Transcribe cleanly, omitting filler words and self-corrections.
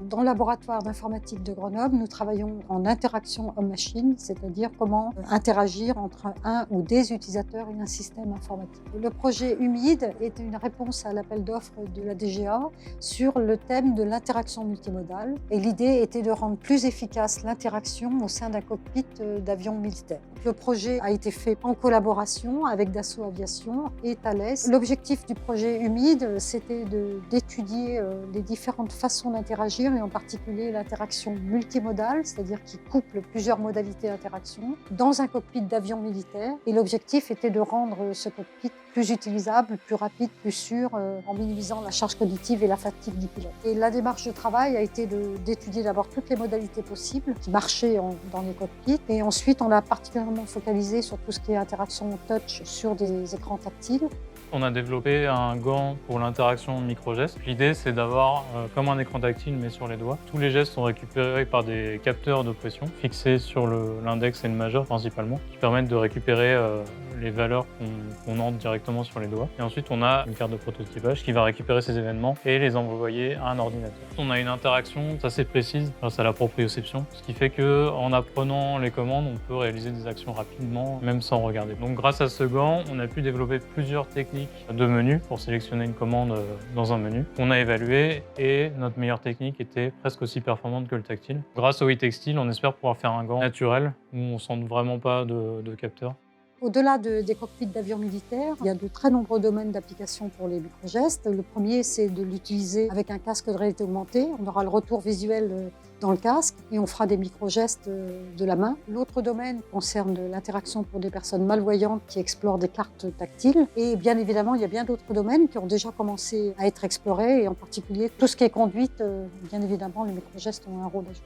Dans le laboratoire d'informatique de Grenoble, nous travaillons en interaction homme-machine, c'est-à-dire comment interagir entre un ou des utilisateurs et un système informatique. Le projet Humide est une réponse à l'appel d'offres de la DGA sur le thème de l'interaction multimodale. Et l'idée était de rendre plus efficace l'interaction au sein d'un cockpit d'avion militaire. Le projet a été fait en collaboration avec Dassault Aviation et Thales. L'objectif du projet Humide, c'était d'étudier les différentes façons d'interagir et en particulier l'interaction multimodale, c'est-à-dire qui couple plusieurs modalités d'interaction dans un cockpit d'avion militaire. Et l'objectif était de rendre ce cockpit plus utilisable, plus rapide, plus sûr, en minimisant la charge cognitive et la fatigue du pilote. Et la démarche de travail a été d'étudier d'abord toutes les modalités possibles qui marchaient dans les cockpits. Et ensuite, on a particulièrement focalisé sur tout ce qui est interaction touch sur des écrans tactiles. On a développé un gant pour l'interaction micro-gestes. L'idée, c'est d'avoir comme un écran tactile, mais sur les doigts. Tous les gestes sont récupérés par des capteurs de pression fixés sur l'index et le majeur principalement, qui permettent de récupérer les valeurs qu'on entre directement sur les doigts. Et ensuite, on a une carte de prototypage qui va récupérer ces événements et les envoyer à un ordinateur. On a une interaction assez précise grâce à la proprioception, ce qui fait qu'en apprenant les commandes, on peut réaliser des actions rapidement, même sans regarder. Donc grâce à ce gant, on a pu développer plusieurs techniques de menu pour sélectionner une commande dans un menu qu'on a évalué, et notre meilleure technique était presque aussi performante que le tactile. Grâce au e-textile, on espère pouvoir faire un gant naturel où on ne sent vraiment pas de capteur. Au-delà des cockpits d'avions militaires, il y a de très nombreux domaines d'application pour les microgestes. Le premier, c'est de l'utiliser avec un casque de réalité augmentée. On aura le retour visuel dans le casque et on fera des microgestes de la main. L'autre domaine concerne l'interaction pour des personnes malvoyantes qui explorent des cartes tactiles. Et bien évidemment, il y a bien d'autres domaines qui ont déjà commencé à être explorés, et en particulier tout ce qui est conduite, bien évidemment, les microgestes ont un rôle à jouer.